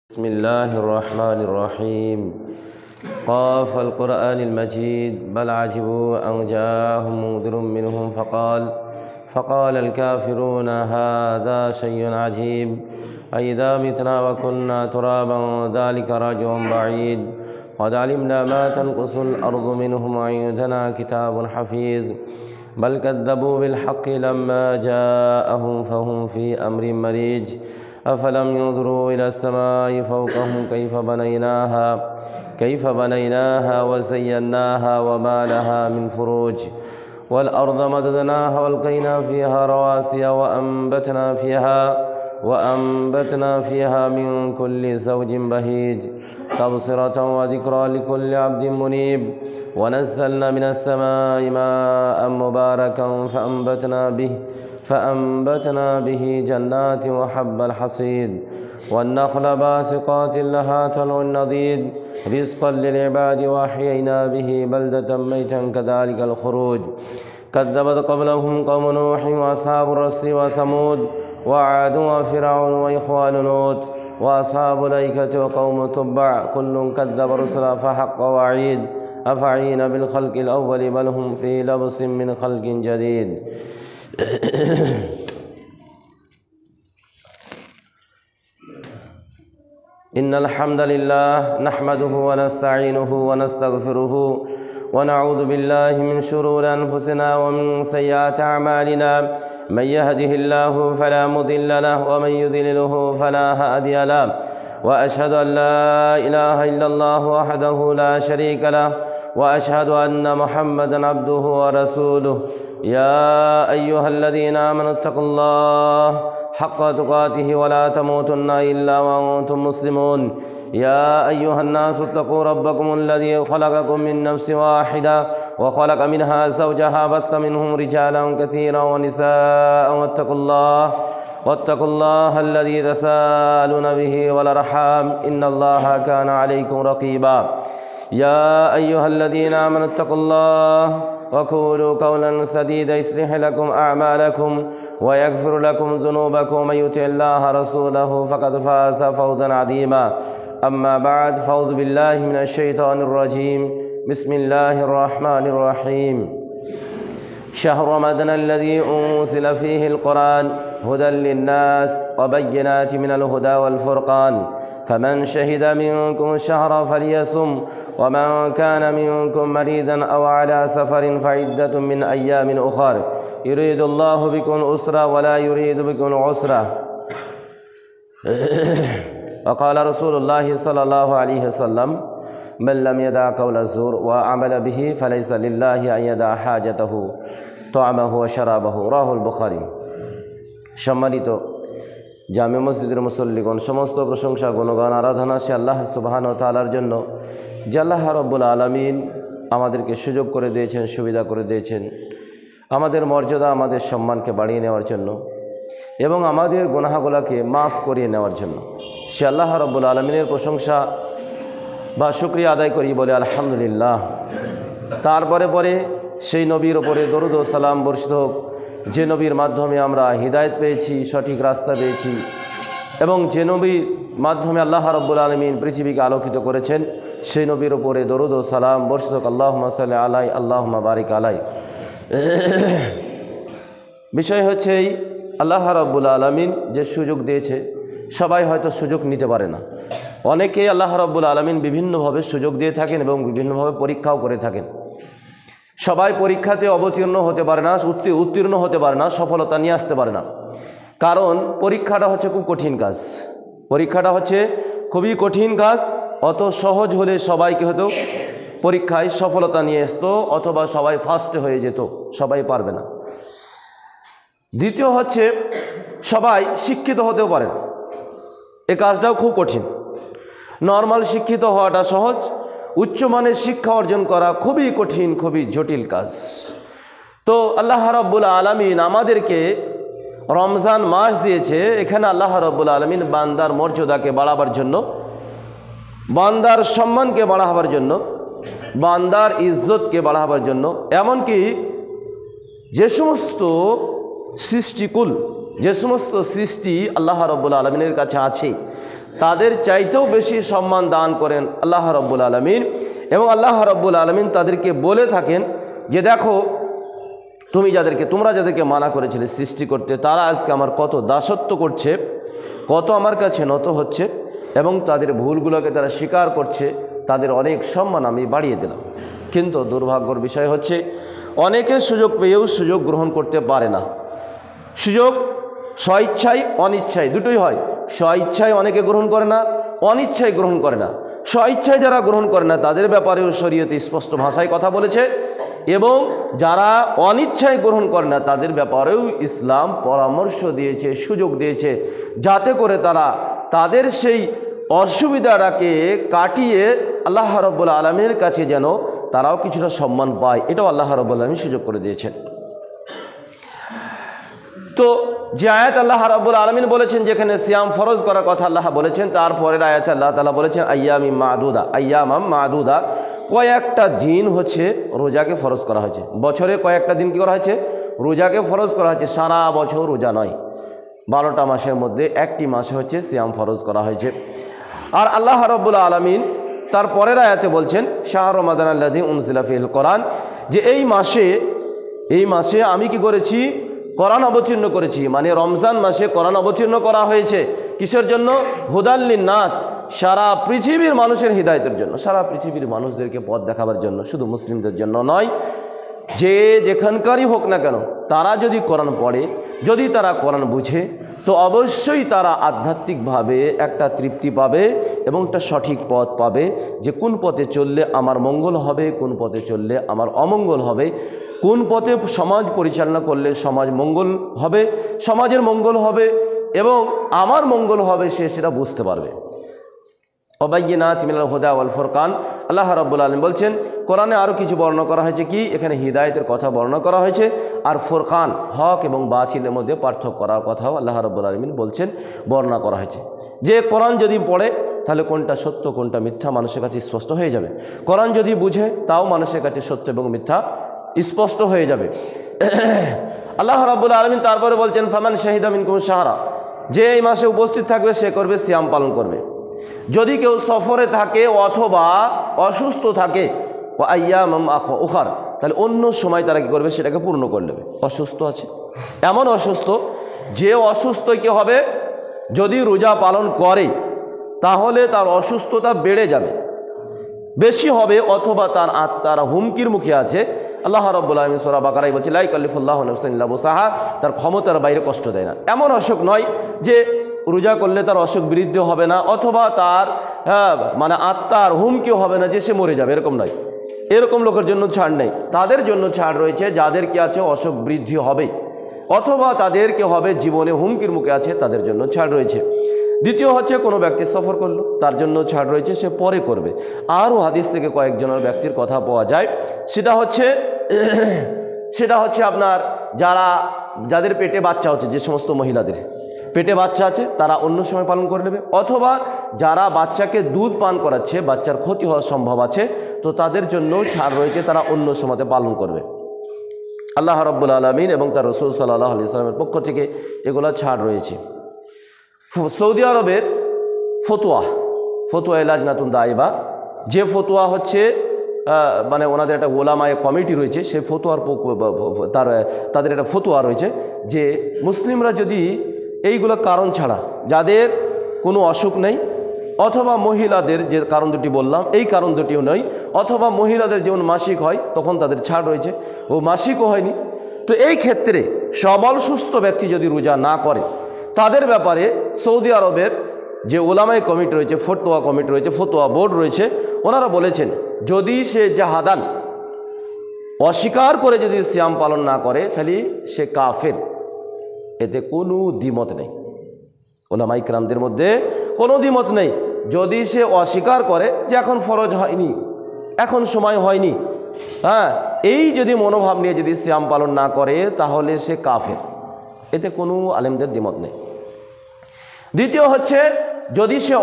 بسم الله الرحمن الرحيم قاف القرآن المجيد بل عجبوا أن جاءهم منذر منهم فقال الكافرون هذا شيء عجيب أئذا متنا وكنا ترابا ذلك رجع بعيد قد علمنا ما تنقص الأرض منهم وعندنا كتاب حفيظ بل كذبوا بالحق لما جاءهم فهم في أمر مريج أفلم ينظروا إلى السماء فوقهم كيف بنيناها وزيناها وما لها من فروج والأرض مددناها والقينا فيها رواسي وأنبتنا فيها من كل زوج بهيج تبصرة وذكرى لكل عبد منيب ونزلنا من السماء ماء مباركا فأنبتنا به جنات وحب الحصيد والنخل باسقات لها طلع نضيد رزقا للعباد وأحيينا به بلدة ميتا كذلك الخروج كذبت قبلهم قوم نوح وأصحاب الرس وثمود وعاد وفرعون وإخوان لوط وأصحاب الأيكة وقوم تبع كل كذب رسلا فحق وعيد أفعين بالخلق الأول بل هم في لبس من خلق جديد إن الحمد لله نحمده ونستعينه ونستغفره ونعوذ بالله من شرور أنفسنا ومن سيئات أعمالنا من يهده الله فلا مضل له ومن يضلله فلا هادي له وأشهد أن لا إله إلا الله وحده لا شريك له وأشهد أن محمدا عبده ورسوله يا أيها الذين آمنوا اتقوا الله حق تقاته ولا تموتن إلا وأنتم مسلمون يا أيها الناس اتقوا ربكم الذي خلقكم من نفس واحدة وخلق منها زوجها بث منهم رجالا كثيرا ونساء واتقوا الله الذي تساءلون به والأرحام إن الله كان عليكم رقيبا يا أيها الذين آمنوا اتقوا الله وقولوا قولا سديدا يصلح لكم أعمالكم ويغفر لكم ذنوبكم من يطع الله رسوله فقد فاز فوزا عظيما أما بعد فأعوذ بالله من الشيطان الرجيم بسم الله الرحمن الرحيم شهر رمضان الذي أنزل فيه القرآن هدى للناس وبينات من الهدى والفرقان فمن شهد منكم الشهر فليصم ومن كان منكم مريضا أو على سفر فعدة من أيام أخر يريد الله بكم الأسرة ولا يريد بكم العسرة وقال رسول الله صلى الله عليه وسلم من لم يدع قول الزور وعمل به فليس لله أن يدع حاجته طعمه وشرابه رواه البخاري সম্মানিত জামে মসজিদের মুসল্লিগণ সমস্ত প্রশংসা গুণগান আরাধনা সে আল্লাহ সুবহানাহু ওয়া তাআলার জন্য যে আল্লাহ রাব্বুল আলামিন আমাদেরকে সুযোগ করে দিয়েছেন সুবিধা করে দিয়েছেন আমাদের মর্যাদা আমাদের সম্মানকে বাড়িয়ে নেওয়ার জন্য এবং আমাদের গুনাহগুলোকে মাফ করিয়ে নেওয়ার জন্য সে আল্লাহ রাব্বুল আলামিনের প্রশংসা বা শুকরিয়া আদায় করি বলে আলহামদুলিল্লাহ। তারপরে সেই নবীর ওপরে দরুদ ও সালাম বর্ষিত হোক যে নবীর মাধ্যমে আমরা হিদায়াত পেয়েছি সঠিক রাস্তা পেয়েছি এবং যে নবীর মাধ্যমে আল্লাহ রাব্বুল আলামিন পৃথিবীকে আলোকিত করেছেন সেই নবীর ওপরে দরুদ ও সালাম বর্ষিত হোক আল্লাহুম্মা সাল্লি আলাই আল্লাহুম্মা বারিক আলাই। বিষয় হচ্ছে এই আল্লাহ রাব্বুল আলামিন যে সুযোগ দিয়েছে সবাই হয়তো সুযোগ নিতে পারে না। অনেকেই আল্লাহ রাব্বুল আলামিন বিভিন্নভাবে সুযোগ দিয়ে থাকেন এবং বিভিন্নভাবে পরীক্ষাও করে থাকেন। সবাই পরীক্ষাতে অবতীর্ণ হতে পারে না, উত্তীর্ণ হতে পারে না, সফলতা নিয়ে আসতে পারে না। কারণ পরীক্ষাটা হচ্ছে খুব কঠিন কাজ। পরীক্ষাটা হচ্ছে খুবই কঠিন কাজ। অত সহজ হলে সবাইকে হয়তো পরীক্ষায় সফলতা নিয়ে আসতো অথবা সবাই ফার্স্টে হয়ে যেত, সবাই পারবে না। দ্বিতীয় হচ্ছে সবাই শিক্ষিত হতেও পারে না, এ কাজটাও খুব কঠিন। নর্মাল শিক্ষিত হওয়াটা সহজ, উচ্চমানের শিক্ষা অর্জন করা খুবই কঠিন, খুবই জটিল কাজ। তো আল্লাহ রাব্বুল আলামিন আমাদেরকে রমজান মাস দিয়েছে, এখানে আল্লাহ রাব্বুল আলামিন বান্দার মর্যাদাকে বাড়াবার জন্য, বান্দার সম্মানকে বাড়াবার জন্য, বান্দার ইজ্জতকে বাড়াবার জন্য, এমনকি যে সমস্ত সৃষ্টিকুল যে সমস্ত সৃষ্টি আল্লাহ রাব্বুল আলামিনের কাছে আছে তাদের চাইতেও বেশি সম্মান দান করেন আল্লাহ রাব্বুল আলামিন। এবং আল্লাহ রাব্বুল আলামিন তাদেরকে বলে থাকেন যে দেখো তোমরা যাদেরকে মানা করেছিলে সৃষ্টি করতে, তারা আজকে আমার কত দাসত্ব করছে, কত আমার কাছে নত হচ্ছে এবং তাদের ভুলগুলোকে তারা স্বীকার করছে, তাদের অনেক সম্মান আমি বাড়িয়ে দিলাম। কিন্তু দুর্ভাগ্যর বিষয় হচ্ছে অনেকে সুযোগ পেয়েও সুযোগ গ্রহণ করতে পারে না। সুযোগ স্বইচ্ছায় অনিচ্ছায় দুটোই হয়। স্বইচ্ছায় অনেকে গ্রহণ করে না, অনিচ্ছায় গ্রহণ করে না। স্বইচ্ছায় যারা গ্রহণ করে না তাদের ব্যাপারেও শরীয়তে স্পষ্ট ভাষায় কথা বলেছে, এবং যারা অনিচ্ছায় গ্রহণ করে না তাদের ব্যাপারেও ইসলাম পরামর্শ দিয়েছে, সুযোগ দিয়েছে, যাতে করে তারা তাদের সেই অসুবিধাটাকে কাটিয়ে আল্লাহ রাব্বুল আলামিনের কাছে যেন তারাও কিছুটা সম্মান পায়, এটাও আল্লাহ রাব্বুল আলামিন সুযোগ করে দিয়েছেন। তো যে আয়াত আল্লাহ রাব্বুল আলামিন বলেছেন, যেখানে সিয়াম ফরজ করার কথা আল্লাহ বলেছেন, তারপরের আয়াতে আল্লাহ তাআলা বলেছেন আইয়ামাম মাদুদা, কয়েকটা দিন হচ্ছে রোজাকে ফরজ করা হয়েছে। বছরে কয়েকটা দিন কী করা হয়েছে? রোজাকে ফরজ করা হয়েছে। সারা বছর রোজা নয়, 12টা মাসের মধ্যে একটি মাসে হচ্ছে সিয়াম ফরজ করা হয়েছে। আর আল্লাহ রাব্বুল আলামিন তার পরের আয়াতে বলছেন শাহরু রমাদান আল্লাযী উনজিলা ফীহিল কোরআন, যে এই মাসে আমি কি করেছি? কোরআন অবতীর্ণ করেছি। মানে রমজান মাসে কোরআন অবতীর্ণ করা হয়েছে কিসের জন্য? হুদাল লিন্নাস, সারা পৃথিবীর মানুষের হিদায়তের জন্য, সারা পৃথিবীর মানুষদেরকে পথ দেখাবার জন্য, শুধু মুসলিমদের জন্য নয়। যে যেখানকারই হোক না কেন, তারা যদি কোরআন পড়ে, যদি তারা কোরআন বুঝে, তো অবশ্যই তারা আধ্যাত্মিকভাবে একটা তৃপ্তি পাবে এবং একটা সঠিক পথ পাবে, যে কোন পথে চললে আমার মঙ্গল হবে, কোন পথে চললে আমার অমঙ্গল হবে, কোন পথে সমাজ পরিচালনা করলে সমাজ মঙ্গল হবে, সমাজের মঙ্গল হবে এবং আমার মঙ্গল হবে, সেটা বুঝতে পারবে। ওয়াবায়্যিনাত মিনাল হুদা ওয়াল ফুরকান, আল্লাহ রাব্বুল আলামিন বলছেন কোরআনে আরও কিছু বর্ণনা করা হয়েছে। কি? এখানে হিদায়াতের কথা বর্ণনা করা হয়েছে, আর ফুরকান হক এবং বাতিলের মধ্যে পার্থক্য করার কথাও আল্লাহ রাব্বুল আলামিন বলছেন, বর্ণনা করা হয়েছে। যে কোরআন যদি পড়ে তাহলে কোনটা সত্য কোনটা মিথ্যা মানুষের কাছে স্পষ্ট হয়ে যাবে। কোরআন যদি বুঝে তাও মানুষের কাছে সত্য এবং মিথ্যা স্পষ্ট হয়ে যাবে। আল্লাহ রাব্বুল আলামিন তারপরে বলছেন ফামান শাহিদা মিনকুম শাহরা, যে এই মাসে উপস্থিত থাকবে সে করবে সিয়াম পালন করবে। যদি কেউ সফরে থাকে অথবা অসুস্থ থাকে আইয়ামাম উখার, তাহলে অন্য সময় তারা কী করবে? সেটাকে পূর্ণ করে নেবে। অসুস্থ আছে, এমন অসুস্থ যে অসুস্থ কি হবে? যদি রোজা পালন করে তাহলে তার অসুস্থতা বেড়ে যাবে, বেশি হবে, অথবা তার আত্মার হুমকির মুখে আছে। আল্লাহ রাব্বুল আলামিন সূরা বাকারায় বলছে লা ইউকাল্লিফুল্লাহু নাফসান ইল্লা বুসআহা, তার ক্ষমতার বাইরে কষ্ট দেয় না। এমন অসুখ নয় যে রোজা করলে তার অসুখ বৃদ্ধি হবে না, অথবা তার মানে আত্মার হুমকি হবে না যে সে মরে যাবে, এরকম নয়। এরকম লোকের জন্য ছাড় নেই। তাদের জন্য ছাড় রয়েছে যাদের কি আছে অসুখ বৃদ্ধি হবে, অথবা তাদেরকে হবে জীবনে হুমকির মুখে আছে, তাদের জন্য ছাড় রয়েছে। দ্বিতীয় হচ্ছে কোনো ব্যক্তি সফর করলো, তার জন্য ছাড় রয়েছে, সে পরে করবে। আরও হাদিস থেকে কয়েকজনের ব্যক্তির কথা পাওয়া যায়, সেটা হচ্ছে আপনার যাদের পেটে বাচ্চা হচ্ছে, যে সমস্ত মহিলাদের পেটে বাচ্চা আছে তারা অন্য সময় পালন করে নেবে, অথবা যারা বাচ্চাকে দুধ পান করাচ্ছে, বাচ্চার ক্ষতি হওয়ার সম্ভব আছে, তো তাদের জন্য ছাড় রয়েছে, তারা অন্য সময়তে পালন করবে। আল্লাহ রাব্বুল আলামিন এবং তার রাসূল সাল্লাল্লাহু আলাইহি ওয়াসাল্লামের পক্ষ থেকে এগুলো ছাড় রয়েছে। সৌদি আরবের ফতোয়া লাজনাতুন দায়বা, যে ফতোয়া হচ্ছে মানে ওনাদের একটা ওলামায়ে কমিটি রয়েছে, সেই ফতোয়ার তাদের একটা ফতোয়া রয়েছে যে মুসলিমরা যদি এইগুলো কারণ ছাড়া, যাদের কোনো অসুখ নেই, অথবা মহিলাদের যে কারণ দুটি বললাম এই কারণ দুটিও নয়, অথবা মহিলাদের যেমন মাসিক হয় তখন তাদের ছাড় রয়েছে, ও মাসিকও হয়নি, তো এই ক্ষেত্রে সবল সুস্থ ব্যক্তি যদি রোজা না করে, তাদের ব্যাপারে সৌদি আরবের যে ওলামায়ে কমিটি রয়েছে, ফতোয়া বোর্ড রয়েছে, ওনারা বলেছেন যদি সে জাহাদান অস্বীকার করে যদি সিয়াম পালন না করে তাহলে সে কাফের, এতে কোনো দ্বিমত নেই। ওলামায়ে কেরামদের মধ্যে কোনো দ্বিমত নেই। যদি সে অস্বীকার করে যে এখন ফরজ হয়নি, এখন সময় হয়নি, এই যদি মনোভাব নিয়ে যদি সিয়াম পালন না করে তাহলে সে কাফের, এতে কোনো আলেমদের দ্বিমত নেই। দ্বিতীয় হচ্ছে যদি সে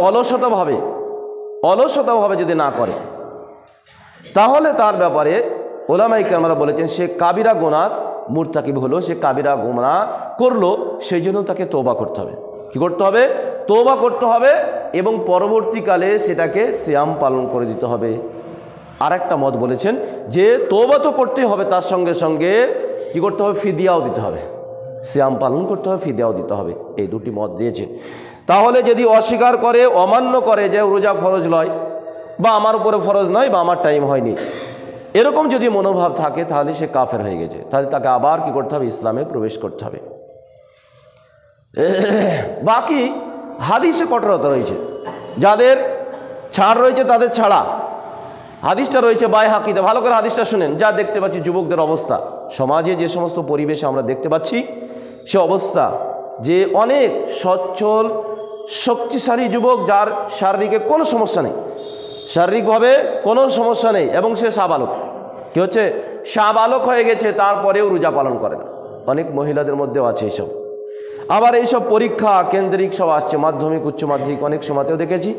অলসতাভাবে যদি না করে, তাহলে তার ব্যাপারে ওলামায়ে কেরামরা বলেছেন সে কাবিরা গুনার মুরতাকিব হলো, সে কাবিরা গুনাহ করলো, সেই জন্য তাকে তওবা করতে হবে। কি করতে হবে? তওবা করতে হবে এবং পরবর্তীকালে সেটাকে সিয়াম পালন করে দিতে হবে। আর একটা মত বলেছেন যে তওবা তো করতেই হবে, তার সঙ্গে সঙ্গে কি করতে হবে? ফিদিয়াও দিতে হবে। সিয়াম পালন করতে হবে, ফিদিয়াও দিতে হবে। এই দুটি মত দিয়েছেন। তাহলে যদি অস্বীকার করে, অমান্য করে যে রোজা ফরজ নয়, বা আমার উপরে ফরজ নয়, বা আমার টাইম হয়নি, এরকম যদি মনোভাব থাকে তাহলে সে কাফের হয়ে গেছে। তাহলে তাকে আবার কি করতে হবে? ইসলামে প্রবেশ করতে হবে। বাকি হাদিসে কঠোরতা রয়েছে, যাদের ছাড় রয়েছে তাদের ছাড়া। হাদিসটা রয়েছে বাইহাকিতে, ভালো করে হাদিসটা শুনেন। যা দেখতে পাচ্ছি যুবকদের অবস্থা, সমাজে যে সমস্ত পরিবেশে আমরা দেখতে পাচ্ছি, সে অবস্থা যে অনেক সচ্ছল শক্তিশালী যুবক, যার শারীরিকে কোনো সমস্যা নেই, শারীরিকভাবে কোনো সমস্যা নেই, এবং সে সাবালক। কি হচ্ছে? সাবালক হয়ে গেছে, তারপরেও রোজা পালন করে না। অনেক মহিলাদের মধ্যেও আছে এইসব। আবার এইসব পরীক্ষা কেন্দ্রিক সব আসছে, মাধ্যমিক, উচ্চ মাধ্যমিক, অনেক সময়তেও দেখেছি,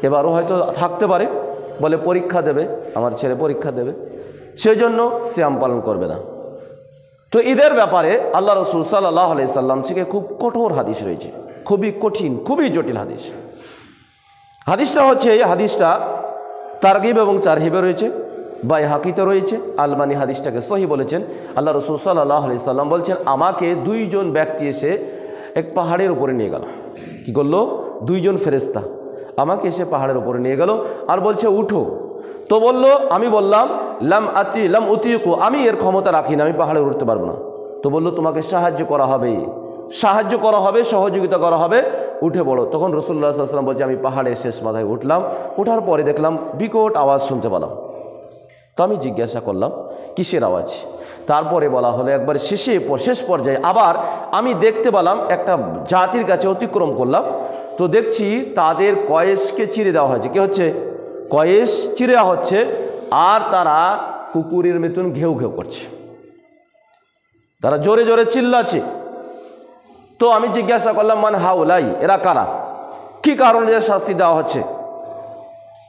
এবারও হয়তো থাকতে পারে। বলে পরীক্ষা দেবে, আমার ছেলে পরীক্ষা দেবে, সেই জন্য সিয়াম পালন করবে না। তো ঈদের ব্যাপারে আল্লাহ রসুল সাল্লাল্লাহু আলাইহি সাল্লাম থেকে খুব কঠোর হাদিস রয়েছে, খুবই কঠিন, খুবই জটিল হাদিস। হাদিসটা হচ্ছে, এই হাদিসটা তারগিব এবং তারহিবে রয়েছে, বাইহাকিতে রয়েছে। আলবানী হাদিসটাকে সহি বলেছেন। আল্লাহ রসুল সাল্লাল্লাহু আলাইহি সাল্লাম বলছেন, আমাকে দুইজন ব্যক্তি এসে এক পাহাড়ের উপরে নিয়ে গেল। কি করলো? দুইজন ফেরেশতা আমাকে এসে পাহাড়ের উপরে নিয়ে গেল, আর বলছে উঠো। তো বলল, আমি বললাম লাম উতিকু, আমি এর ক্ষমতা রাখি না, আমি পাহাড়ে উঠতে পারবো না। তো বললো, তোমাকে সাহায্য করা হবে, সাহায্য করা হবে, সহযোগিতা করা হবে, উঠে পড়ো। তখন রাসূলুল্লাহ সাল্লাল্লাহু আলাইহি ওয়াসাল্লাম বলছে, আমি পাহাড়ের শেষ মাথায় উঠলাম। ওঠার পরে দেখলাম বিকট আওয়াজ শুনতে পেলাম। তো আমি জিজ্ঞাসা করলাম কিসের আওয়াজ। তারপরে বলা হলো, একবার শেষ পর্যায়ে আবার আমি দেখতে পেলাম একটা জাতির কাছে অতিক্রম করলাম, তো দেখছি তাদের কয়েসকে চিরে দেওয়া হয়েছে। কি হচ্ছে? কয়েস চিরে দেওয়া হচ্ছে, আর তারা কুকুরের মতন ঘেউ ঘেউ করছে, তারা জোরে জোরে চিল্লাচ্ছে। তো আমি জিজ্ঞাসা করলাম, মান হাউলাই, এরা কারা, কি কারণে শাস্তি দেওয়া হচ্ছে?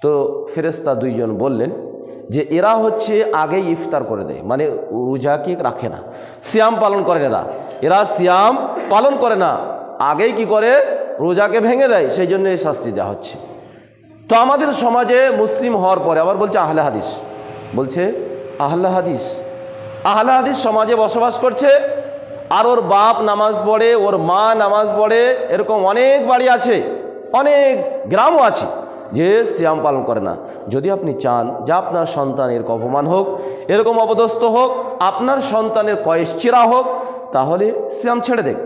তো ফেরেশতা দুইজন বললেন যে এরা হচ্ছে আগেই ইফতার করে দেয়, মানে রোজাকে রাখে না, সিয়াম পালন করে না। এরা সিয়াম পালন করে না, আগেই কি করে? রোজাকে ভেঙে দেয়, সেই জন্য এই শাস্তি দেওয়া হচ্ছে। তো আমাদের সমাজে মুসলিম হওয়ার পরে আবার বলছে আহলে হাদিস, বলছে আহলে হাদিস। আহলে হাদিস সমাজে বসবাস করছে, আর ওর বাপ নামাজ পড়ে, ওর মা নামাজ পড়ে, এরকম অনেক বাড়ি আছে, অনেক গ্রামও আছে যে সিয়াম পালন করে না। যদি আপনি চান যে আপনার সন্তানের অপমান হোক, এরকম অপদস্থ হোক, আপনার সন্তানের কয়েস চিরা হোক, তাহলে সিয়াম ছেড়ে দেন।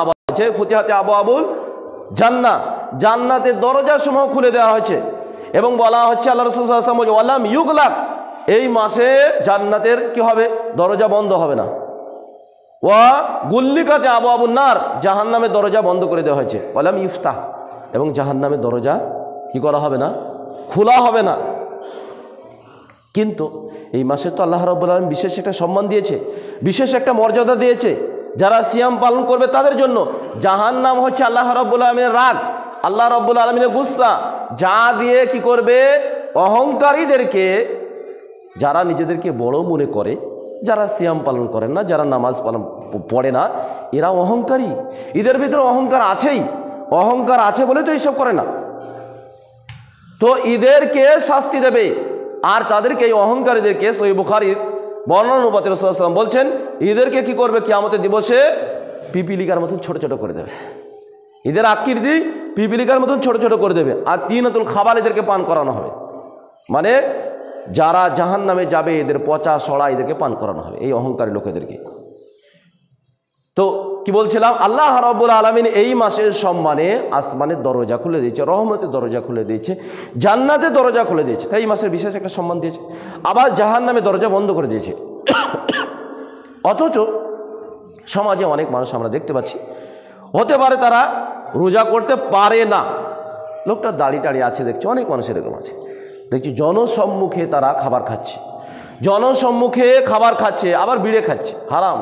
আছে ফুতিহাতে আবওয়াবুল জান্নাহ, জান্নাতের দরজাসমূহ খুলে দেওয়া হয়েছে এবং বলা হচ্ছে আল্লাহ রাসূল সাল্লাল্লাহু আলাইহি ওয়াসাল্লাম বলেন ওয়ালাম ইউগলাক, এই মাসে জান্নাতের কি হবে, দরজা বন্ধ হবে না। ওয়া গুল্লিকাতে আবওয়াবুন নার, জাহান্নামের দরজা বন্ধ করে দেওয়া হয়েছে। ওয়ালাম ইফতাহ, এবং জাহান্নামের দরজা কি করা হবে না, খোলা হবে না। কিন্তু এই মাসে তো আল্লাহ রাব্বুল আলামিন বিশেষ একটা সম্মান দিয়েছে, বিশেষ একটা মর্যাদা দিয়েছে। যারা সিয়াম পালন করবে তাদের জন্য। জাহান্নাম হচ্ছে আল্লাহ রাব্বুল আলামিনের রাগ, আল্লাহ রাব্বুল আলামিনের গুসা, যা দিয়ে কি করবে, অহংকারীদেরকে, যারা নিজেদেরকে বড় মনে করে, যারা সিয়াম পালন করেন না, যারা নামাজ পালন পড়ে না, এরা অহংকারী। এদের ভিতরে অহংকার আছেই, অহংকার আছে বলে তো এইসব করে না। তো এদেরকে শাস্তি দেবে। আর তাদেরকে, এই অহংকারীদেরকে, সহিহ বুখারীর বর্ণনা অনুপাতে রাসূলুল্লাহ সাল্লাল্লাহু আলাইহি ওয়াসাল্লাম বলছেন, এদেরকে কি করবে, কিয়ামতের দিবসে পিপিলিকার মতন ছোট ছোট করে দেবে। এদের আকৃতি পিপিলিকার মতন ছোট ছোট করে দেবে। আর তিনাতুল খাবাল এদেরকে পান করানো হবে, মানে যারা জাহান্নামে যাবে এদের পচা সড়া এদেরকে পান করানো হবে, এই অহংকারী লোকেদেরকে। তো কি বলছিলাম, আল্লাহ রাব্বুল আলামিন এই মাসের সম্মানে আসমানের দরজা খুলে দিয়েছে, রহমতের দরজা খুলে দিয়েছে, জান্নাতের দরজা খুলে দিয়েছে। তাই এই মাসের বিশেষ একটা সম্মান দিয়েছে। আবার জাহান্নামের দরজা বন্ধ করে দিয়েছে। অথচ সমাজে অনেক মানুষ আমরা দেখতে পাচ্ছি, হতে পারে তারা রোজা করতে পারে না, লোকটা দাঁড়িয়ে টাড়িয়ে আছে, দেখছি অনেক মানুষ এরকম আছে, দেখছি জনসম্মুখে তারা খাবার খাচ্ছে, জনসম্মুখে খাবার খাচ্ছে, আবার বিড়ে খাচ্ছে। হারাম,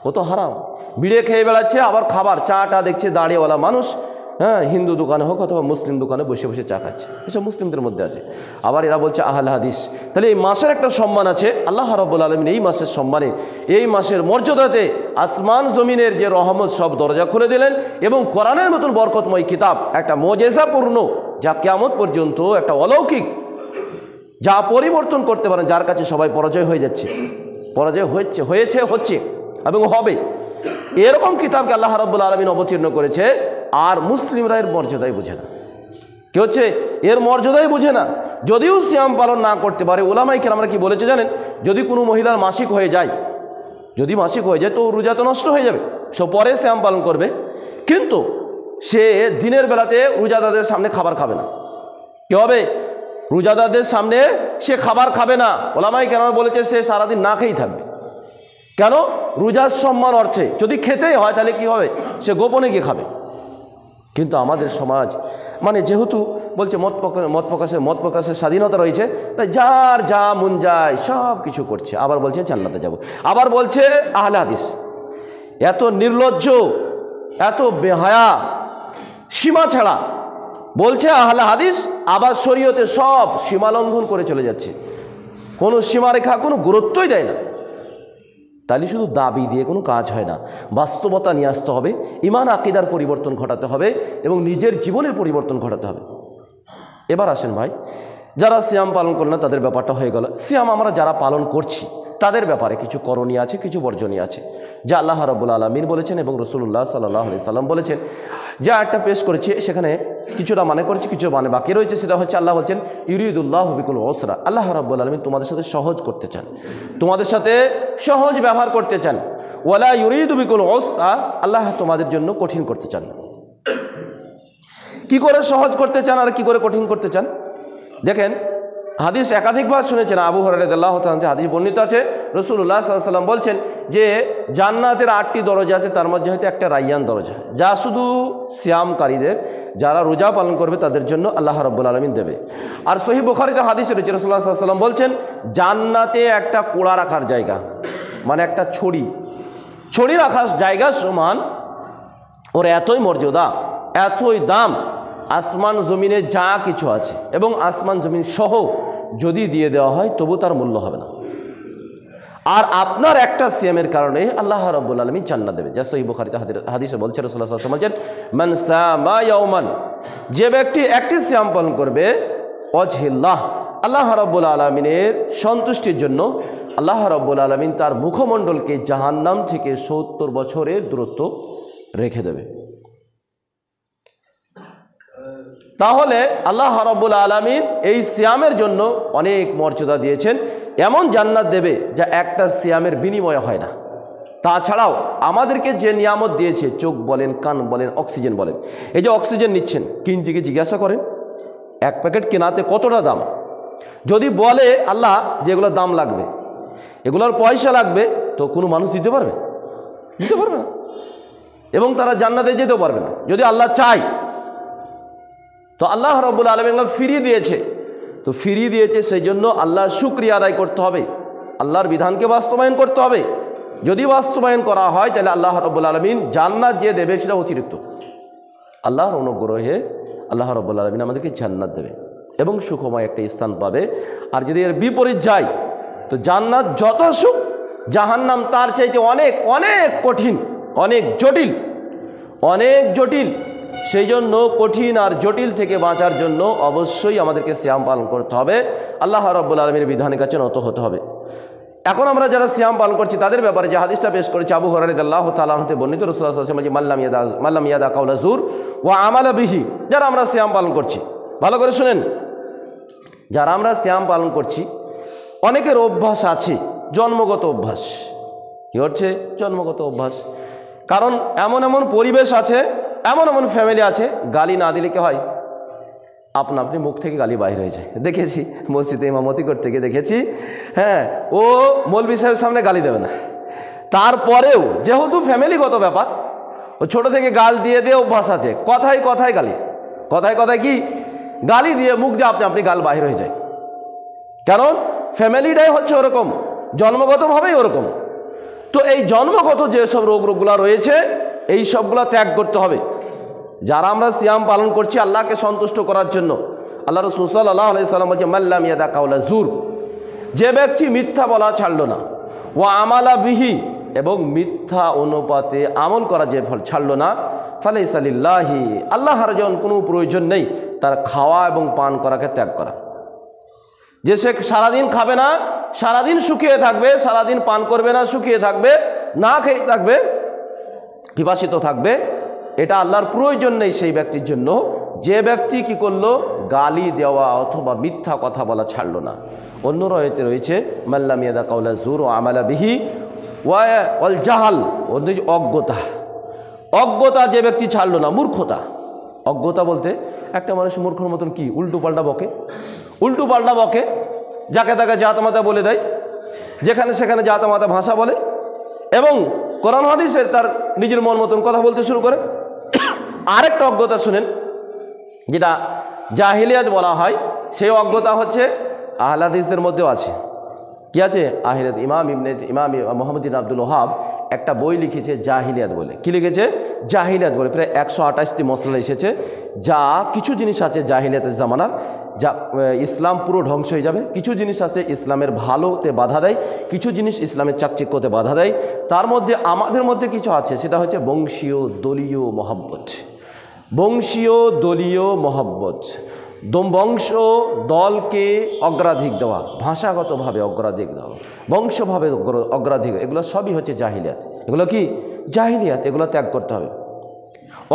ও তো হারাম। বিড়ে খেয়ে বেড়াচ্ছে, আবার খাবার চাটা দেখছে দাঁড়িয়েওয়ালা মানুষ, হ্যাঁ, হিন্দু দোকানে হোক অথবা মুসলিম দোকানে বসে বসে চা খাচ্ছে, এসব মুসলিমদের মধ্যে আছে। আবার এরা বলছে আহলে হাদিস। তাহলে এই মাসের একটা সম্মান আছে। আল্লাহ রাব্বুল আলামিন এই মাসের সম্মানে, এই মাসের মর্যাদাতে আসমান জমিনের যে রহমত সব দরজা খুলে দিলেন এবং কোরআনের মতন বরকতময় কিতাব, একটা মুজিজাপূর্ণ, যা কিয়ামত পর্যন্ত একটা অলৌকিক, যা পরিবর্তন করতে পারেন, যার কাছে সবাই পরাজয় হয়ে যাচ্ছে, পরাজয় হয়েছে, হচ্ছে এবং হবে, এরকম কিতাবকে আল্লাহ রাব্বুল আলামিন অবতীর্ণ করেছে। আর মুসলিমরা এর মর্যাদাই বুঝে না। কি হচ্ছে, এর মর্যাদাই বুঝে না। যদিও সিয়াম পালন না করতে পারে, উলামায়ে কেরামরা কি বলেছে জানেন, যদি কোনো মহিলার মাসিক হয়ে যায়, যদি মাসিক হয়ে যায় তো রোজা তো নষ্ট হয়ে যাবে, সে পরে সিয়াম পালন করবে, কিন্তু সে দিনের বেলাতে রোজাদারদের সামনে খাবার খাবে না। কি হবে, রোজাদারদের সামনে সে খাবার খাবে না। উলামায়ে কেরামরা বলেছে সে সারাদিন না খেয়েই থাকবে। কেন, রোজার সম্মান অর্থে যদি খেতেই হয় তাহলে কি হবে, সে গোপনে গিয়ে খাবে। কিন্তু আমাদের সমাজ, মানে যেহেতু বলছে মত প্রকাশের স্বাধীনতা রয়েছে, তাই যার যা মন যায় সব কিছু করছে। আবার বলছে জান্নাতে যাব, আবার বলছে আহলে হাদিস। এত নির্লজ্জ, এত বেহায়া, সীমা ছাড়া বলছে আহলে হাদিস, আবার শরীয়তে সব সীমা লঙ্ঘন করে চলে যাচ্ছে, কোনো সীমারেখা কোনো গুরুত্বই দেয় না। তাহলে শুধু দাবি দিয়ে কোনো কাজ হয় না, বাস্তবতা নিয়ে আসতে হবে, ঈমান আকীদার পরিবর্তন ঘটাতে হবে এবং নিজের জীবনের পরিবর্তন ঘটাতে হবে। এবার আসেন ভাই, যারা সিয়াম পালন করে না তাদের ব্যাপারটা হয়ে গেল। সিয়াম আমরা যারা পালন করছি তাদের ব্যাপারে কিছু করণীয় আছে, কিছু বর্জনীয় আছে, যা আল্লাহ রাব্বুল আলামিন বলেছেন এবং রাসূলুল্লাহ সাল্লাল্লাহু আলাইহি সাল্লাম বলেছেন। যা একটা পেশ করেছি সেখানে কিছুটা মানে করেছি, কিছু মানে বাকি রয়েছে। সেটা হচ্ছে আল্লাহ বলছেন ইউরিদুল্লাহু বিকুল উসরা, আল্লাহ রাব্বুল আলামিন তোমাদের সাথে সহজ করতে চান, তোমাদের সাথে সহজ ব্যবহার করতে চান। ওয়ালা ইউরিদু বিকুল উসরা, আল্লাহ তোমাদের জন্য কঠিন করতে চান না। কি করে সহজ করতে চান আর কি করে কঠিন করতে চান? দেখেন, হাদিস একাধিকবার শুনেছেন, আবু হুরায়রা রাদিয়াল্লাহু তাআলা হাদিস বর্ণিত আছে, রাসূলুল্লাহ সাল্লাল্লাহু আলাইহি ওয়াসাল্লাম বলছেন যে জান্নাতের 8টি দরজা আছে, তার মধ্যে হয়তো একটা রায়্যান দরজা, যা শুধু সিয়ামকারীদের, যারা রোজা পালন করবে তাদের জন্য আল্লাহ রাব্বুল আলামিন দেবে। আর সহিহ বুখারীতে হাদিস রয়েছে, রাসূলুল্লাহ সাল্লাল্লাহু আলাইহি ওয়াসাল্লাম বলছেন জান্নাতে একটা কোড়া রাখার জায়গা, মানে একটা ছড়ি রাখার জায়গা সমান, ওর এতই মর্যাদা, এতই দাম, আসমান জমিনে যা কিছু আছে এবং আসমান জমিন সহ যদি দিয়ে দেওয়া হয় তবু তার মূল্য হবে না। আর আপনার একটা সিয়ামের কারণে আল্লাহ রাব্বুল আলামিন জান্নাত দেবে। যা সহিহ বুখারীতে হাদিসে বলছে, রাসূলুল্লাহ সাল্লাল্লাহু আলাইহি ওয়াসাল্লাম বলেন মান সামা ইয়াওমান, যে ব্যক্তি একটি সিয়াম পালন করবে, ওয়াজহিল্লাহ, আল্লাহ রাব্বুল আলামিনের সন্তুষ্টির জন্য আল্লাহ রাব্বুল আলামিন তার মুখমণ্ডলকে জাহান্নাম থেকে 70 বছরের দূরত্ব রেখে দেবে। তাহলে আল্লাহ রাব্বুল আলামিন এই সিয়ামের জন্য অনেক মর্যাদা দিয়েছেন, এমন জান্নাত দেবে যা একটা সিয়ামের বিনিময়ে হয় না। তাছাড়াও আমাদেরকে যে নিয়ামত দিয়েছে, চোখ বলেন, কান বলেন, অক্সিজেন বলেন, এই যে অক্সিজেন নিচ্ছেন, কিনজিকে জিজ্ঞাসা করেন এক প্যাকেট কেনাতে কতটা দাম। যদি বলে আল্লাহ যে এগুলোর দাম লাগবে, এগুলোর পয়সা লাগবে, তো কোনো মানুষ দিতে পারবে? দিতে পারবে না। এবং তারা জান্নাতে যেতেও পারবে না যদি আল্লাহ চায়। তো আল্লাহ রাব্বুল আলামিন ফিরিয়ে দিয়েছে, তো ফিরিয়ে দিয়েছে সেই জন্য আল্লাহর শুকরিয়া আদায় করতে হবে, আল্লাহর বিধানকে বাস্তবায়ন করতে হবে। যদি বাস্তবায়ন করা হয় তাহলে আল্লাহ রাব্বুল আলামিন জান্নাত যে দেবে সেটা অতিরিক্ত। আল্লাহর অনুগ্রহে আল্লাহ রাব্বুল আলামিন আমাদেরকে জান্নাত দেবে এবং সুখময় একটা স্থান পাবে। আর যদি এর বিপরীত যায় তো জান্নাত যত সুখ, জাহান্নাম তার চাইতে অনেক অনেক কঠিন, অনেক জটিল, অনেক জটিল। সেই জন্য কঠিন আর জটিল থেকে বাঁচার জন্য অবশ্যই আমাদেরকে সিয়াম পালন করতে হবে, আল্লাহ রাব্বুল আলামিনের বিধানের কাছে নত হতে হবে। এখন আমরা যারা সিয়াম পালন করছি তাদের ব্যাপারে যে হাদিসটা পেশ করেছি আবু হুরায়রা রাদিয়াল্লাহু তাআলা আনহু বর্ণিত, রাসূলুল্লাহ সাল্লাল্লাহু আলাইহি ওয়াসাল্লাম যে মাল্লাম ইয়াদা কাওলা যুর ওয়া আমালা বিহি, যারা আমরা সিয়াম পালন করছি, ভালো করে শুনেন, যারা আমরা সিয়াম পালন করছি অনেকের অভ্যাস আছে, জন্মগত অভ্যাস। কি হচ্ছে? জন্মগত অভ্যাস। কারণ এমন এমন পরিবেশ আছে, এমন এমন ফ্যামিলি আছে, গালি না দিলে কি হয়? আপনা আপনি মুখ থেকে গালি বাইর হয়ে যায়। দেখেছি মসজিদে ইমামতি করতে গিয়ে দেখেছি, হ্যাঁ, ও মৌলভী সাহেবের সামনে গালি দেবে না, তারপরেও যেহেতু ফ্যামিলিগত ব্যাপার, ও ছোট থেকে গাল দিয়ে দিয়ে অভ্যাস আছে, কথায় কথায় গালি, কথায় কথায় কি গালি দিয়ে মুখ দিয়ে আপনি আপনি গাল বাহির হয়ে যায়। কারণ ফ্যামিলিটাই হচ্ছে ওরকম, জন্মগতভাবেই ওরকম। তো এই জন্মগত যেসব রোগগুলো রয়েছে এই সবগুলো ত্যাগ করতে হবে। যারা আমরা সিয়াম পালন করছি আল্লাহকে সন্তুষ্ট করার জন্য, আল্লাহ রাসূল সাল্লাল্লাহু আলাইহি সাল্লাম বলেছেন মাল্লাম ইয়াদা কাওলা যুর, যে ব্যক্তি মিথ্যা বলা ছাড়লো না, ওয়া আমালা বিহি, এবং মিথ্যা অনুপাতে আমল করা যে ফল ছাড়লো না, ফালাইসা লিল্লাহি, আল্লাহর জন্য কোনো প্রয়োজন নেই তার খাওয়া এবং পান করাকে ত্যাগ করা। যে সে সারাদিন খাবে না, সারাদিন শুকিয়ে থাকবে, সারাদিন পান করবে না, শুকিয়ে থাকবে, না খেয়ে থাকবে, পিপাসিত থাকবে, এটা আল্লাহর প্রয়োজন নেই সেই ব্যক্তির জন্য। যে ব্যক্তি কি করলো? গালি দেওয়া অথবা মিথ্যা কথা বলা ছাড়লো না। অন্য রায়তে রয়েছে মাল্লাম ইয়াদা কাওলা যুর ওয়া আমালা বিহি ওয়াল জাহাল, অজ্ঞতা, অজ্ঞতা যে ব্যক্তি ছাড়লো না, মূর্খতা। অজ্ঞতা বলতে একটা মানুষ মূর্খর মতন কি উল্টো পাল্টা বকে, উল্টো পাল্টা বকে, যাকে তাকে জাতামাতা বলে দেয়, যেখানে সেখানে জাতামাতা ভাষা বলে, এবং কোরআন হাদিসের তার নিজের মন মতন কথা বলতে শুরু করে। আরেকটা অজ্ঞতা শুনেন, যেটা জাহিলিয়াত বলা হয়, সেই অজ্ঞতা হচ্ছে আহলে হাদিসের মধ্যেও আছে। কি আছে? আহলে ইমাম মুহাম্মদ ইবনে আব্দুল ওয়াহাব একটা বই লিখেছে জাহিলিয়াত বলে। কি লিখেছে? জাহিলিয়াত বলে। প্রায় 128টি মসলা এসেছে, যা কিছু জিনিস আছে জাহিলিয়াতের জামানার, যা ইসলাম পুরো ধ্বংস হয়ে যাবে। কিছু জিনিস আছে ইসলামের ভালোতে বাধা দেয়, কিছু জিনিস ইসলামের চাকচিক্যতে বাধা দেয়। তার মধ্যে আমাদের মধ্যে কিছু আছে, সেটা হচ্ছে বংশীয় দলীয় মহব্বত। বংশীয় দলীয় মহব্বত, বংশ দলকে অগ্রাধিক দেওয়া, ভাষাগতভাবে অগ্রাধিক দেওয়া, বংশভাবে অগ্রাধিক, এগুলো সবই হচ্ছে জাহিলিয়াত। এগুলো কি? জাহিলিয়াত। এগুলো ত্যাগ করতে হবে।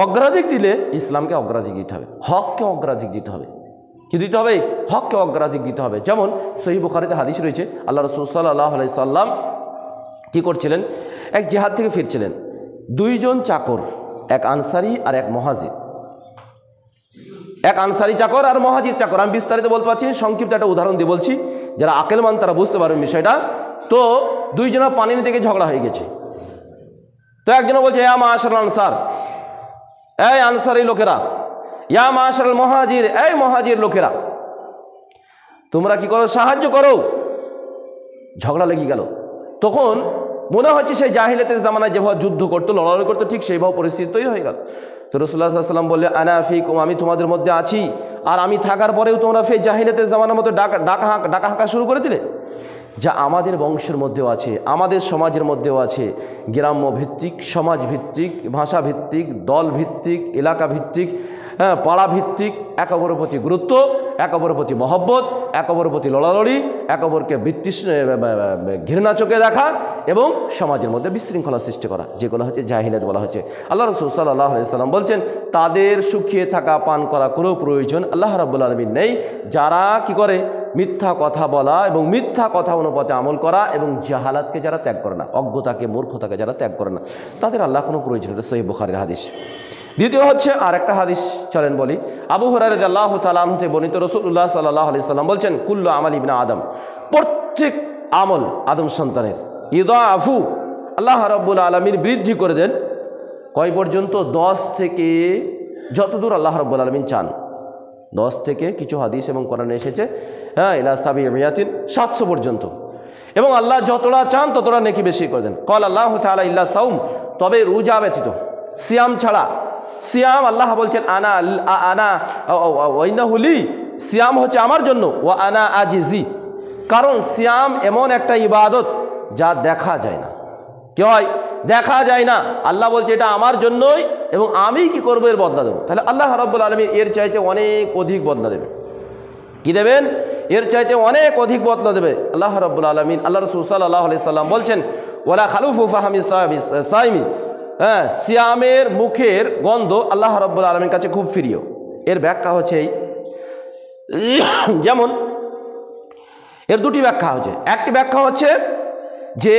অগ্রাধিক দিলে ইসলামকে অগ্রাধিক দিতে হবে, হককে অগ্রাধিক দিতে হবে। কি দিতে হবে? হককে অগ্রাধিক দিতে হবে। যেমন সহিহ বুখারীতে হাদিস রয়েছে, আল্লাহ রাসূল সাল্লাল্লাহু আলাইহি সাল্লাম কি করছিলেন? এক জিহাদ থেকে ফিরছিলেন, দুইজন চাকর, এক আনসারি আর এক মুহাজির। এক আনসারি চাকর আর মুহাজির চাকর। আমি বিস্তারিত বলতে পারছি, সংক্ষিপ্ত একটা উদাহরণ দিয়ে বলছি, যারা আকলমান তারা বুঝতে পারবেন বিষয়টা। তো দুইজনা পানি নিতে গিয়ে ঝগড়া হয়ে গেছে। তো একজন বলছে ইয়া মাশারাল আনসার, এই আনসারি লোকেরা, ইয়া মাশারাল মুহাজির, এই মুহাজির লোকেরা, তোমরা কি করো? সাহায্য করো। ঝগড়া লেগে গেল। তখন মনে হচ্ছে সেই জাহিলিয়াতের জামানায় যেভাবে যুদ্ধ করতো, লড়াই করতো, ঠিক সেইভাবে পরিস্থিতি তৈরি হয়ে গেল। তো রাসূলুল্লাহ সাল্লাল্লাহু আলাইহি ওয়াসাল্লাম বললেন আনা ফিকুম, আমি তোমাদের মধ্যে আছি, আর আমি থাকার পরেও তোমরা ফের জাহিলিয়াতের জামানার মতো ডাকা হাঁকা শুরু করে দিলে। যা আমাদের বংশের মধ্যেও আছে, আমাদের সমাজের মধ্যেও আছে, গ্রাম্য ভিত্তিক, সমাজ ভিত্তিক, ভাষা ভিত্তিক, দল ভিত্তিক, এলাকা ভিত্তিক, পাড়া ভিত্তিক, একে অপরের প্রতি গুরুত্ব এক অপরের প্রতি মহব্বত, এক অপরের প্রতি লড়ালড়ি, এক অপরকে ঘৃণা চোখে দেখা এবং সমাজের মধ্যে বিশৃঙ্খলা সৃষ্টি করা, যেগুলো হচ্ছে জাহিলিয়াত বলা হচ্ছে। আল্লাহ রাসূল সাল্লাল্লাহু আলাইহি সাল্লাম বলছেন, তাদের শুকিয়ে থাকা পান করা কোনো প্রয়োজন আল্লাহ রাব্বুল আলামিন নেই, যারা কি করে মিথ্যা কথা বলা এবং মিথ্যা কথা অনুপাতে আমল করা এবং জাহালাতকে যারা ত্যাগ করে না, অজ্ঞতাকে মূর্খতাকে যারা ত্যাগ করে না, তাদের আল্লাহ কোনো প্রয়োজন। এটা সহিহ বুখারীর হাদিস। দ্বিতীয় হচ্ছে আর একটা হাদিস চলেন বলি। আবু হুরায়রা রাদিয়াল্লাহু তাআলা আনহু থেকে বর্ণিত, রাসূলুল্লাহ সাল্লাল্লাহু আলাইহি সাল্লাম বলছেন, কুল্লু আমাল ইবনে আদম, প্রত্যেক আমল আদম সন্তানের ইদাআফু, আল্লাহ রাব্বুল আলামিন বৃদ্ধি করে দেন কয় পর্যন্ত? 10 থেকে যতদূর আল্লাহ রাব্বুল আলামিন চান। 10 থেকে কিছু হাদিস এবং কোরআনে এসেছে ইলা সাবিয়াতিন 700 পর্যন্ত, এবং আল্লাহ যতটা চান ততটা নেকি বেশি করে দেন। ক্বাল আল্লাহু তাআলা ইল্লা সাওম, তবে রোজা ব্যতীত, সিয়াম ছাড়া। সিয়াম আল্লাহ বলছেন আনা আনা ওয়াইনাহু লি, সিয়াম হচ্ছে আমার জন্য, ওয়া আনা আজিজি, কারণ সিয়াম এমন একটা ইবাদত যা দেখা যায় না। কি হয়? দেখা যায় না। আল্লাহ বলছে এটা আমার জন্যই এবং আমি কি করবো এর বদলা দেবো। তাহলে আল্লাহ রাব্বুল আলামিন এর চাইতে অনেক অধিক বদলা দেবে। কি দেবেন? এর চাইতে অনেক অধিক বদলা দেবে আল্লাহ রাব্বুল আলামিন। আল্লাহ রাসূল সাল্লাল্লাহু আলাইহি সাল্লাম বলছেন, ওয়ালা খালুফু ফাহামি সাইমি, সিয়ামের মুখের গন্ধ আল্লাহ রাব্বুল আলামিনের কাছে খুব প্রিয়। এর ব্যাখ্যা হচ্ছে যেমন এর দুটি ব্যাখ্যা হচ্ছে। একটি ব্যাখ্যা হচ্ছে যে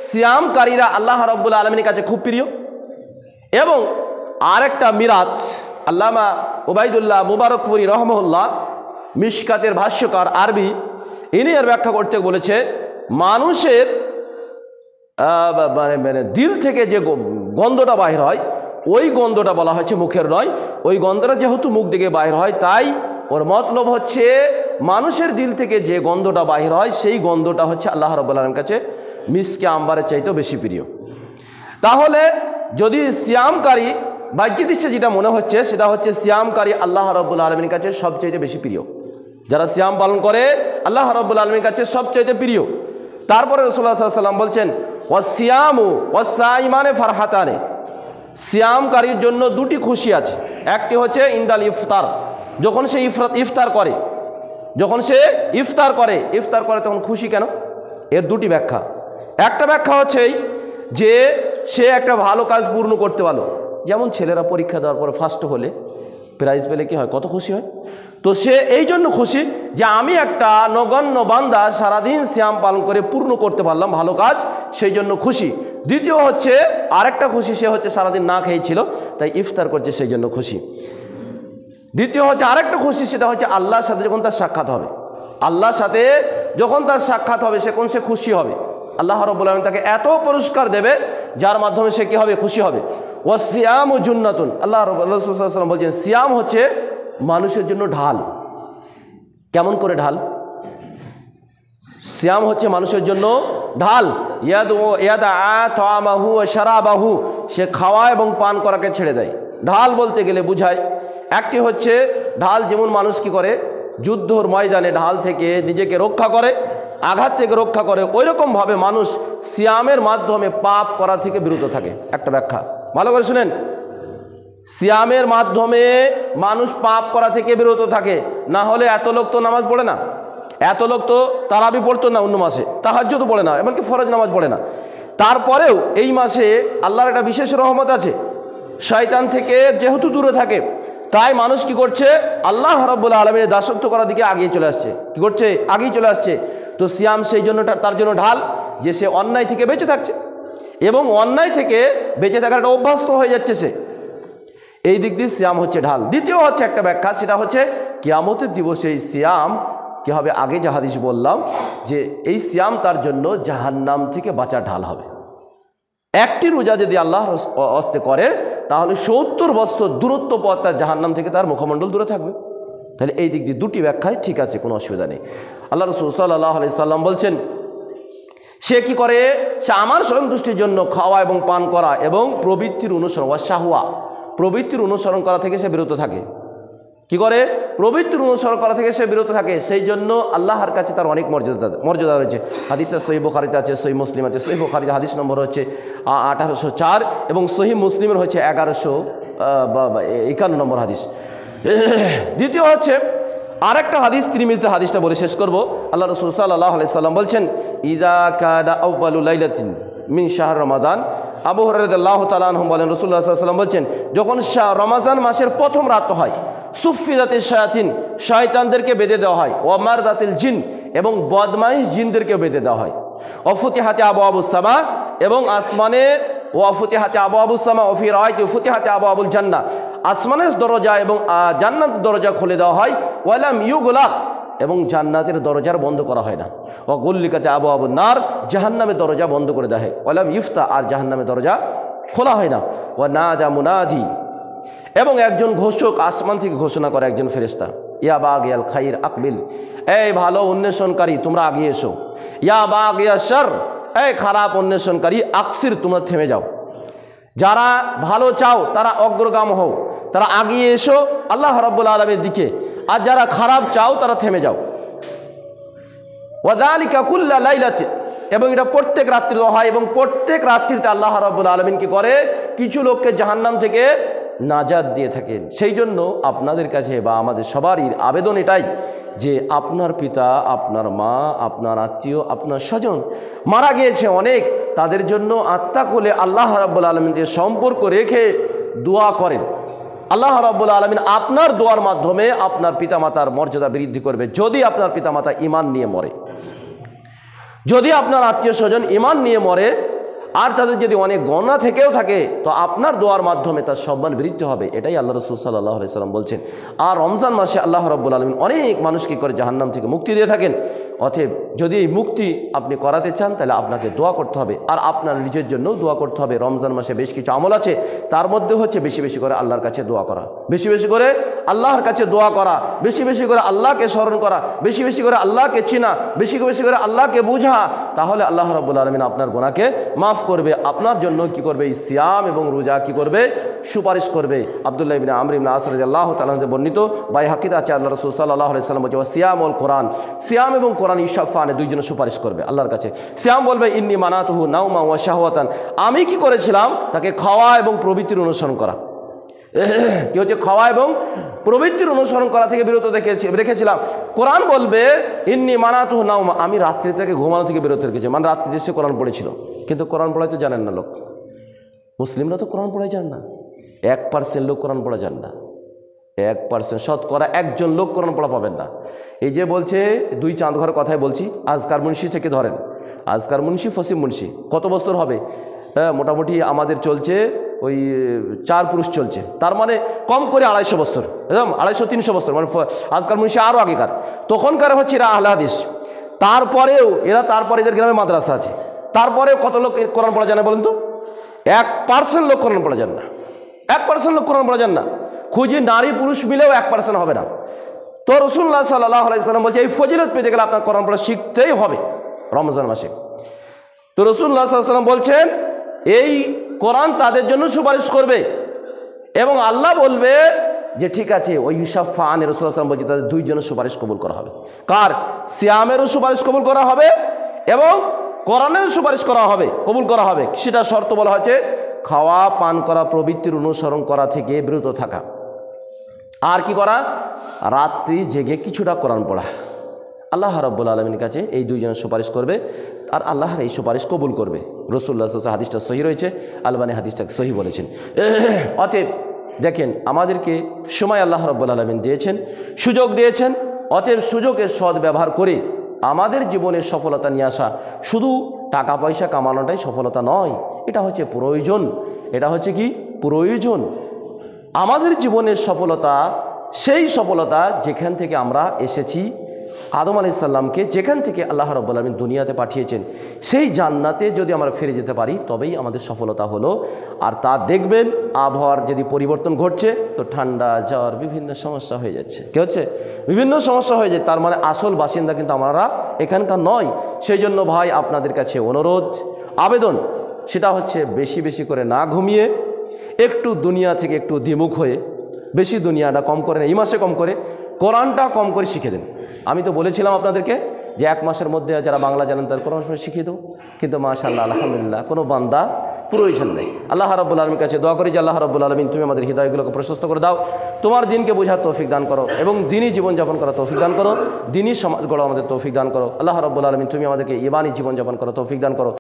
সিয়ামকারীরা আল্লাহ রাব্বুল আলামিনের কাছে খুব প্রিয়, এবং আরেকটা মিরাত আল্লামা উবাইদুল্লাহ মুবারকপুরি রহমাহুল্লাহ, মিশকাতের ভাষ্যকার আরবি, ইনি এর ব্যাখ্যা করতে বলেছে, মানুষের মানে দিল থেকে যে গন্ধটা বাহির হয় ওই গন্ধটা বলা হয়েছে মুখের নয়। ওই গন্ধটা যেহেতু মুখ দিকে বাহির হয়, তাই ওর মতলব হচ্ছে মানুষের দিল থেকে যে গন্ধটা বাহির হয় সেই গন্ধটা হচ্ছে আল্লাহ রাব্বুল আলামিনের কাছে মিসকে আম্বারের চাইতেও বেশি প্রিয়। তাহলে যদি সিয়ামকারী, বাহ্যিক দৃষ্টিতে যেটা মনে হচ্ছে সেটা হচ্ছে সিয়ামকারী আল্লাহ রাব্বুল আলামিনের কাছে সবচাইতে বেশি প্রিয়। যারা সিয়াম পালন করে আল্লাহ রাব্বুল আলামিনের কাছে সবচাইতে প্রিয়। তারপরে রাসূলুল্লাহ সাল্লাল্লাহু আলাইহি ওয়াসাল্লাম বলছেন, ওয়াসিয়ামু ওয়াসাইমানে ফারহাতানে, সিয়ামকারীর জন্য দুটি খুশি আছে। একটি হচ্ছে ইনদাল ইফতার, যখন সে ইফতার করে, যখন সে ইফতার করে তখন খুশি কেন? এর দুটি ব্যাখ্যা। একটা ব্যাখ্যা হচ্ছে যে সে একটা ভালো কাজ পূর্ণ করতে পারলো, যেমন ছেলেরা পরীক্ষা দেওয়ার পরে ফার্স্ট হলে প্রাইজ পেলে কি হয়, কত খুশি হয়। তো সে এই জন্য খুশি যে আমি একটা নগণ্য বান্দা সারাদিন সিয়াম পালন করে পূর্ণ করতে পারলাম ভালো কাজ, সেই জন্য খুশি। দ্বিতীয় হচ্ছে আরেকটা খুশি, সে হচ্ছে সারাদিন না খেয়েছিল তাই ইফতার করছে সেই জন্য খুশি। দ্বিতীয় হচ্ছে আরেকটা খুশি, সেটা হচ্ছে আল্লাহর সাথে যখন তার সাক্ষাৎ হবে, আল্লাহর সাথে যখন তার সাক্ষাৎ হবে সে খুশি হবে। আল্লাহ রাব্বুল আলামিন তাকে এত পুরস্কার দেবে যার মাধ্যমে সে কি হবে, খুশি হবে। ওয়াসিয়ামু জুন্নাতুন, আল্লাহ রাসূল সাল্লাল্লাহু আলাইহি ওয়াসাল্লাম বলেছেন সিয়াম হচ্ছে মানুষের জন্য ঢাল। কেমন করে ঢাল? সিয়াম হচ্ছে মানুষের জন্য ঢাল। ইয়াদা তাআমাহু ওয়া শারাবাহু, সে খাওয়া এবং পান করাকে ছেড়ে দেয়। ঢাল বলতে গেলে বুঝায়, একটি হচ্ছে ঢাল, যেমন মানুষ কি করে যুদ্ধর ময়দানে ঢাল থেকে নিজেকে রক্ষা করে, আঘাত থেকে রক্ষা করে, ওই রকমভাবে মানুষ সিয়ামের মাধ্যমে পাপ করা থেকে বিরত থাকে। একটা ব্যাখ্যা ভালো করে শুনেন, সিয়ামের মাধ্যমে মানুষ পাপ করা থেকে বিরত থাকে। না হলে এত লোক তো নামাজ পড়ে না, এত লোক তো তারাবি পড়তো না, অন্য মাসে তাহাজ্জুদ পড়ে না, এমনকি ফরজ নামাজ পড়ে না। তারপরেও এই মাসে আল্লাহর একটা বিশেষ রহমত আছে, শয়তান থেকে যেহেতু দূরে থাকে, তাই মানুষ কি করছে, আল্লাহ রাব্বুল আলামিনের দাসত্ব করার দিকে আগিয়ে চলে আসছে। কি করছে? আগিয়ে চলে আসছে। তো সিয়াম সেই জন্য তার জন্য ঢাল, যে সে অন্যায় থেকে বেঁচে থাকছে এবং অন্যায় থেকে বেঁচে থাকার একটা অভ্যস্ত হয়ে যাচ্ছে সে। এই দিক দিয়ে সিয়াম হচ্ছে ঢাল। দ্বিতীয় হচ্ছে একটা ব্যাখ্যা, সেটা হচ্ছে কিয়ামতের দিবসে এই সিয়াম কি হবে, আগে যে হাদিস বললাম যে এই সিয়াম তার জন্য জাহান্নাম থেকে বাঁচার ঢাল হবে। একটি রোজা যদি আল্লাহর হস্তে করে তাহলে 70 বছর দূরত্ব পথ তার জাহান্নাম থেকে তার মুখমণ্ডল দূরে থাকবে। তাহলে এই দিক দিয়ে দুটি ব্যাখ্যায় ঠিক আছে, কোনো অসুবিধা নেই। আল্লাহ রাসূল সাল্লাল্লাহু আলাইহি সাল্লাম বলছেন, সে কি করে, সে আমার সন্তুষ্টির জন্য খাওয়া এবং পান করা এবং প্রবৃত্তির অনুসরণ বা শাহওয়া, প্রবৃত্তির অনুসরণ করা থেকে সে বিরত থাকে। কি করে? প্রবৃত্তির অনুসরণ করা থেকে সে বিরত থাকে। সেই জন্য আল্লাহর কাছে তার অনেক মর্যাদা রয়েছে। হাদিসটা সহিহ বুখারীতে আছে, সহিহ মুসলিম আছে। সহিহ বুখারীর হাদিস নম্বর হচ্ছে 1804 এবং সহিহ মুসলিমের হচ্ছে 1151 নম্বর হাদিস। দ্বিতীয় হচ্ছে আরেকটা হাদিস, তিরমিজির হাদিসটা বলে শেষ করব। আল্লাহ রাসূল সাল্লাল্লাহু আলাইহি সাল্লাম বলছেন, ইযা কানা আউয়ালু লাইলাতিন মিন শাহর রমাদান। আবু হুরায়রা রাদিয়াল্লাহু তাআলা আনহু বলেন, রাসূলুল্লাহ সাল্লাল্লাহু আলাইহি সাল্লাম বলছেন, যখন রমজান মাসের প্রথম রাত হয়, সুফিদাতিশ শায়াতিন, শয়তানদেরকে বেঁধে দেওয়া হয়, ওয়া মারদাতিল জিন, এবং বদমাইশ জিনদেরকে বেঁধে দেওয়া হয়, ওয়াফুতিহাতি আবওয়াবুস সামা, এবং আসমানে ওয়াফুতিহাতি আবওয়াবুস সামা ওয়া ফি রাওয়ায়াতি ফুতিহাতি আবওয়াবুল জান্নাহ, আসমানের দরজা এবং জান্নাতের দরজা খুলে দেওয়া হয়, ওয়ালাম ইউগলাক, এবং জান্নাতের দরজার বন্ধ করা হয় না, ওয়া গুল্লিকাতি আবওয়াবুন নার, জাহান্নামের দরজা বন্ধ করে দেওয়া হয়, ওয়ালাম ইফতা, আর জাহান্নামের দরজা খোলা হয় না, ওয়া নাদা মুনাদি, এবং একজন ঘোষক আসমান থেকে ঘোষণা করে, একজন ফেরেশতা, ইয়া বাগিয়াল খাইর আকবিল, এই ভালো অন্বেষণকারী তোমরা আগিয়ে এসো, ইয়া বাগিয়া শার, এই খারাপ অন্বেষণকারী আকসির, তোমরা থেমে যাও। যারা ভালো চাও তারা অগ্রগাম হও, তারা আগিয়ে এসো আল্লাহ রাব্বুল আলামিনের দিকে, আর যারা খারাপ চাও তারা থেমে যাও। ওয়াযালিকা কুল্লা লাইলাতিন, এবং এটা প্রত্যেক রাত্রিতে হয়, এবং প্রত্যেক রাত্রিতে আল্লাহ রাব্বুল আলামিন কি করে, কিছু লোককে জাহান্নাম থেকে নাজাত দিয়ে থাকেন। সেই জন্য আপনাদের কাছে বা আমাদের সবারই আবেদন এটাই যে আপনার পিতা, আপনার মা, আপনার আত্মীয়, আপনার স্বজন মারা গিয়েছে অনেক, তাদের জন্য আত্মা খুলে আল্লাহ রাব্বুল আলামিনের সম্পর্ক রেখে দোয়া করেন। আল্লাহ রাব্বুল আলামিন আপনার দোয়ার মাধ্যমে আপনার পিতামাতার মর্যাদা বৃদ্ধি করবে, যদি আপনার পিতামাতা ঈমান নিয়ে মরে, যদি আপনার আত্মীয় স্বজন ঈমান নিয়ে মরে, আর তাদের যদি অনেক গণনা থেকেও থাকে, তো আপনার দোয়ার মাধ্যমে তার সম্মান বৃদ্ধি হবে। এটাই আল্লাহ রাসূল সাল্লাল্লাহু আলাইহি সাল্লাম বলছেন। আর রমজান মাসে আল্লাহ রাব্বুল আলামিন অনেক মানুষকে করে জাহান্নাম থেকে মুক্তি দিয়ে থাকেন। অতএব যদি এই মুক্তি আপনি করাতে চান, তাহলে আপনাকে দোয়া করতে হবে, আর আপনার নিজের জন্য দোয়া করতে হবে। রমজান মাসে বেশ কিছু আমল আছে, তার মধ্যে হচ্ছে বেশি বেশি করে আল্লাহর কাছে দোয়া করা, বেশি বেশি করে আল্লাহর কাছে দোয়া করা, বেশি বেশি করে আল্লাহকে স্মরণ করা, বেশি বেশি করে আল্লাহকে চেনা, বেশি বেশি করে আল্লাহকে বোঝা। তাহলে আল্লাহ রাব্বুল আলামিন আপনার গুনাহকে মাফ করবে, আপনার জন্য কি করবে, সিয়াম এবং রোজা কি করবে, সুপারিশ করবে। আব্দুল্লাহ ইবনে আমর ইবনে আস রাদিয়াল্লাহু তাআলা থেকে বর্ণিত, বাইহাকিতে আছে, আল্লাহ রাসূল সাল্লাল্লাহু আলাইহি সাল্লাম বলেছেন, সিয়াম ওয়াল কোরআন, সিয়াম এবং কোরআন ইশাফানে, দুইজনে সুপারিশ করবে আল্লাহর কাছে। সিয়াম বলবে, ইন্নী মানাতুহু নাওমা ওয়া শাহওয়াতান, আমি কি করেছিলাম, তাকে খাওয়া এবং প্রবৃত্তির অনুসরণ করা। কি হচ্ছে, খাওয়া এবং প্রবৃত্তির অনুসরণ করা থেকে বিরত রেখেছিলাম। কোরআন বলবে, ইন্নী মানাতুহু নাওমা, আমি রাত্রি থেকে ঘুমানো থেকে বিরত রেখেছি, মানে রাত্রিতে সে কোরআন পড়েছিল। কিন্তু কোরআন পড়াই তো জানেন না লোক, মুসলিমরা তো কোরআন পড়াই জান না, 1% লোক কোরআন পড়া জান না, 1%, শতকরা একজন লোক কোরআন পড়া পাবেন না। এই যে বলছে, দুই চাঁদ ঘরের কথাই বলছি, আজকার মুন্সি থেকে ধরেন, আজকার মুন্সি, ফসিম মুন্সি, কত বছর হবে, মোটামুটি আমাদের চলছে ওই 4 পুরুষ চলছে, তার মানে কম করে 250 বছর, একদম 250-300 বছর, মানে আজকার মুন্সি আরও আগেকার, তখনকার হচ্ছে এরা আহলে হাদিস। তারপরেও তারপরে এদের গ্রামে মাদ্রাসা আছে, তারপরেও কত লোক কোরআন পড়া জানে বলেন তো? 1% লোক কোরআন পড়া জান না, 1% লোক কোরআন পড়া জান না। খুঁজি নারী পুরুষ মিলেও 1% হবে না। তো রাসূলুল্লাহ সাল্লাল্লাহু আলাইহি সাল্লাম বলছে, এই ফজিলত পেতে গেলে আপনার কোরআন পড়া শিখতেই হবে রমজান মাসে। তো রাসূলুল্লাহ সাল্লাল্লাহু আলাইহি সাল্লাম বলছেন, এই কোরআন তাদের জন্য সুপারিশ করবে, এবং আল্লাহ বলবে যে ঠিক আছে, ওই ইউসাফান, রাসূলুল্লাহ সাল্লাল্লাহু আলাইহি ওয়াসাল্লাম বলছে তাদের দুইজনের সুপারিশ কবুল করা হবে। কার? সিয়ামেরও সুপারিশ কবুল করা হবে এবং কোরআনের সুপারিশ কবুল করা হবে। সেটা শর্ত বলা হয়েছে, খাওয়া পান করা প্রবৃত্তির অনুসরণ করা থেকে বিরত থাকা, আর কি করা, রাত্রি জেগে কিছুটা কোরআন পড়া। আল্লাহ রাব্বুল আলামিনের কাছে এই দুইজনের সুপারিশ করবে, আর আল্লাহর এই সুপারিশ কবুল করবে। রাসূলুল্লাহ সাল্লাল্লাহু আলাইহি ওয়াসাল্লাম, হাদিসটা সহিহ রয়েছে, আলবানী হাদিসটাকে সহিহ বলেছেন। অতএব দেখেন, আমাদেরকে সময় আল্লাহ রাব্বুল আলামিন দিয়েছেন, সুযোগ দিয়েছেন। অতএব সুযোগের সদ্ব্যবহার করে আমাদের জীবনের সফলতা নিয়ে আসা, শুধু টাকা পয়সা কামানোটাই সফলতা নয়, এটা হচ্ছে প্রয়োজন। এটা হচ্ছে কি প্রয়োজন। আমাদের জীবনের সফলতা সেই সফলতা যেখান থেকে আমরা এসেছি, আদম আলাইহিস সালামকে যেখান থেকে আল্লাহ রাব্বুল আলামিন দুনিয়াতে পাঠিয়েছেন, সেই জান্নাতে যদি আমরা ফিরে যেতে পারি, তবেই আমাদের সফলতা হলো। আর তা দেখবেন, আবহাওয়ার যদি পরিবর্তন ঘটছে, তো ঠান্ডা জ্বর বিভিন্ন সমস্যা হয়ে যাচ্ছে। কি হচ্ছে? বিভিন্ন সমস্যা হয়ে যায়। তার মানে আসল বাসিন্দা কিন্তু আমরা এখানকার নয়। সেই জন্য ভাই, আপনাদের কাছে অনুরোধ, আবেদন, সেটা হচ্ছে বেশি বেশি করে না ঘুমিয়ে, একটু দুনিয়া থেকে একটু দ্বিমুখ হয়ে, বেশি দুনিয়াটা কম করে না, এই মাসে কম করে কোরআনটা কম করে শিখে দেন। আমি তো বলেছিলাম আপনাদেরকে যে 1 মাসের মধ্যে যারা বাংলা জানেন তার কোরআন শিখিয়ে দেবো, কিন্তু মাশাআল্লাহ আলহামদুলিল্লাহ কোনো বান্দা প্রয়োজন নেই। আল্লাহ রাব্বুল আলামিনের কাছে দোয়া করি যে আল্লাহ রাব্বুল আলামিন তুমি আমাদের হৃদয়গুলোকে প্রশস্ত করে দাও, তোমার দিনকে বোঝার তৌফিক দান করো এবং দিনই জীবনযাপন করার তৌফিক দান করো, দিনই সমাজ গড়ো আমাদের তৌফিক দান করো। আল্লাহ রাব্বুল আলামিন তুমি আমাদেরকে ঈমানি জীবনযাপন করো তৌফিক দান করো।